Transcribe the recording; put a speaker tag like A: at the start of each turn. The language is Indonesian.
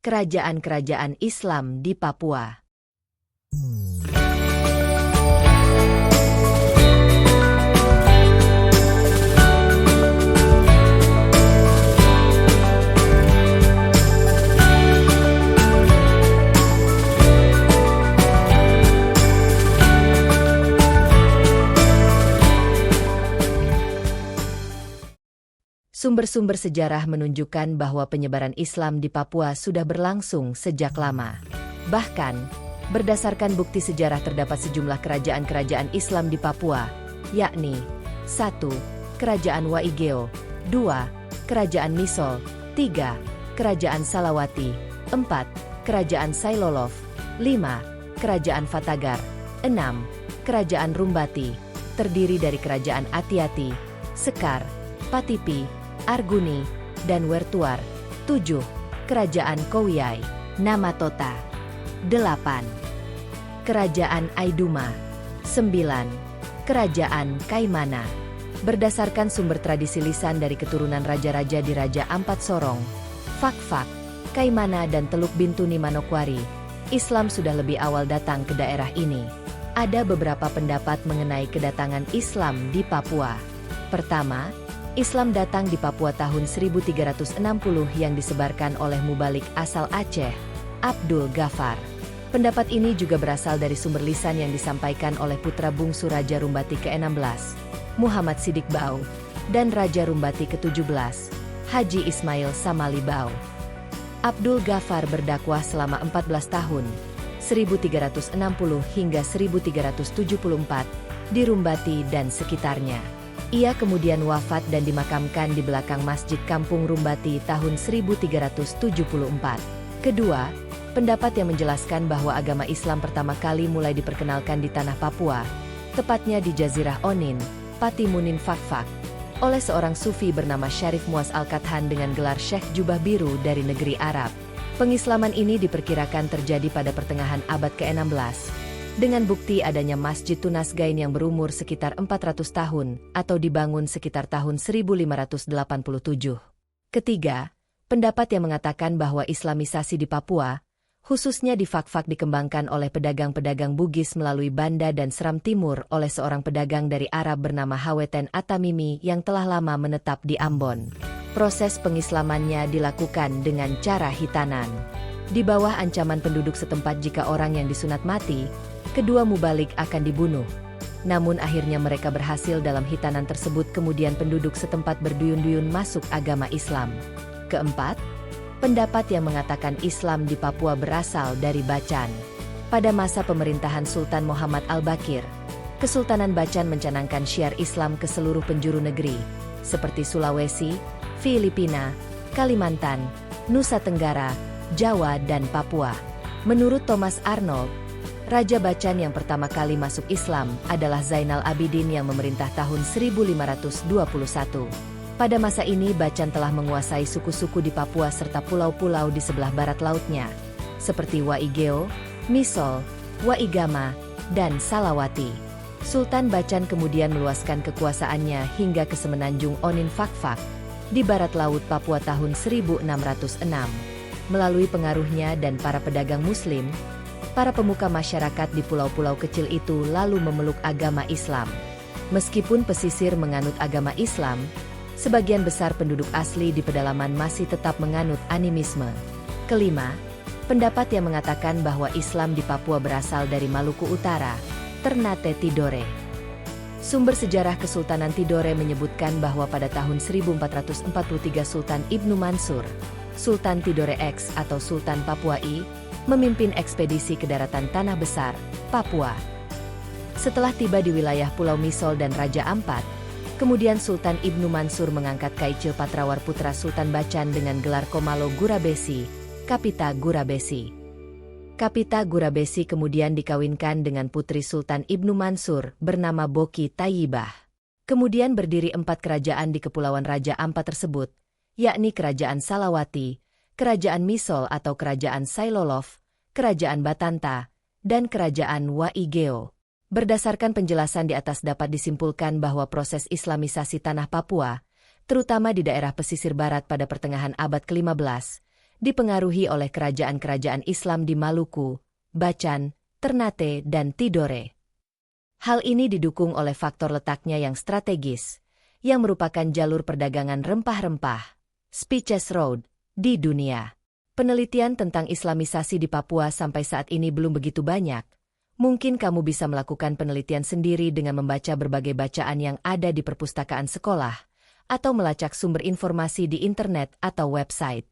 A: Kerajaan-kerajaan Islam di Papua. Sumber-sumber sejarah menunjukkan bahwa penyebaran Islam di Papua sudah berlangsung sejak lama. Bahkan, berdasarkan bukti sejarah terdapat sejumlah kerajaan-kerajaan Islam di Papua, yakni 1. Kerajaan Waigeo, 2. Kerajaan Misol, 3. Kerajaan Salawati, 4. Kerajaan Sailolof, 5. Kerajaan Fatagar, 6. Kerajaan Rumbati, terdiri dari Kerajaan Atiati, Sekar, Patipi, Arguni, dan Wertuar. 7. Kerajaan Kowiai, Namatota. 8. Kerajaan Aiduma. 9. Kerajaan Kaimana. Berdasarkan sumber tradisi lisan dari keturunan raja-raja di Raja Ampat Sorong, Fakfak, Kaimana dan Teluk Bintuni Manokwari, Islam sudah lebih awal datang ke daerah ini. Ada beberapa pendapat mengenai kedatangan Islam di Papua. Pertama, Islam datang di Papua tahun 1360 yang disebarkan oleh mubalik asal Aceh, Abdul Ghaffar. Pendapat ini juga berasal dari sumber lisan yang disampaikan oleh putra bungsu Raja Rumbati ke-16, Muhammad Sidik Bau, dan Raja Rumbati ke-17, Haji Ismail Samali Bau. Abdul Ghaffar berdakwah selama 14 tahun, 1360 hingga 1374, di Rumbati dan sekitarnya. Ia kemudian wafat dan dimakamkan di belakang Masjid Kampung Rumbati tahun 1374. Kedua, pendapat yang menjelaskan bahwa agama Islam pertama kali mulai diperkenalkan di tanah Papua, tepatnya di Jazirah Onin, Patimunin Fakfak, oleh seorang sufi bernama Syarif Muaz Al-Kathan dengan gelar Syekh Jubah Biru dari negeri Arab. Pengislaman ini diperkirakan terjadi pada pertengahan abad ke-16. Dengan bukti adanya Masjid Tunasgain yang berumur sekitar 400 tahun atau dibangun sekitar tahun 1587. Ketiga, pendapat yang mengatakan bahwa Islamisasi di Papua, khususnya di Fakfak dikembangkan oleh pedagang-pedagang Bugis melalui Banda dan Seram Timur oleh seorang pedagang dari Arab bernama Haweten Atamimi yang telah lama menetap di Ambon. Proses pengislamannya dilakukan dengan cara hitanan. Di bawah ancaman penduduk setempat jika orang yang disunat mati, kedua mubalik akan dibunuh. Namun akhirnya mereka berhasil dalam hitanan tersebut, kemudian penduduk setempat berduyun-duyun masuk agama Islam. Keempat, pendapat yang mengatakan Islam di Papua berasal dari Bacan. Pada masa pemerintahan Sultan Muhammad Al-Bakir, Kesultanan Bacan mencanangkan syiar Islam ke seluruh penjuru negeri, seperti Sulawesi, Filipina, Kalimantan, Nusa Tenggara, Jawa dan Papua. Menurut Thomas Arnold, Raja Bacan yang pertama kali masuk Islam adalah Zainal Abidin yang memerintah tahun 1521. Pada masa ini Bacan telah menguasai suku-suku di Papua serta pulau-pulau di sebelah barat lautnya, seperti Waigeo, Misol, Waigama, dan Salawati. Sultan Bacan kemudian meluaskan kekuasaannya hingga ke semenanjung Onin Fakfak, di barat laut Papua tahun 1606. Melalui pengaruhnya dan para pedagang Muslim, para pemuka masyarakat di pulau-pulau kecil itu lalu memeluk agama Islam. Meskipun pesisir menganut agama Islam, sebagian besar penduduk asli di pedalaman masih tetap menganut animisme. Kelima, pendapat yang mengatakan bahwa Islam di Papua berasal dari Maluku Utara, Ternate Tidore. Sumber sejarah Kesultanan Tidore menyebutkan bahwa pada tahun 1443 Sultan Ibnu Mansur, Sultan Tidore X atau Sultan Papua I, memimpin ekspedisi ke daratan Tanah Besar, Papua. Setelah tiba di wilayah Pulau Misol dan Raja Ampat, kemudian Sultan Ibnu Mansur mengangkat Kaice Patrawar putra Sultan Bacan dengan gelar Komalo Gurabesi, Kapita Gurabesi. Kapita Gurabesi kemudian dikawinkan dengan putri Sultan Ibnu Mansur bernama Boki Tayyibah. Kemudian berdiri 4 kerajaan di Kepulauan Raja Ampat tersebut, yakni Kerajaan Salawati, Kerajaan Misol atau Kerajaan Sailolof, Kerajaan Batanta, dan Kerajaan Waigeo. Berdasarkan penjelasan di atas dapat disimpulkan bahwa proses Islamisasi tanah Papua, terutama di daerah pesisir barat pada pertengahan abad ke-15, dipengaruhi oleh kerajaan-kerajaan Islam di Maluku, Bacan, Ternate, dan Tidore. Hal ini didukung oleh faktor letaknya yang strategis, yang merupakan jalur perdagangan rempah-rempah, Spices Road, di dunia. Penelitian tentang Islamisasi di Papua sampai saat ini belum begitu banyak. Mungkin kamu bisa melakukan penelitian sendiri dengan membaca berbagai bacaan yang ada di perpustakaan sekolah, atau melacak sumber informasi di internet atau website.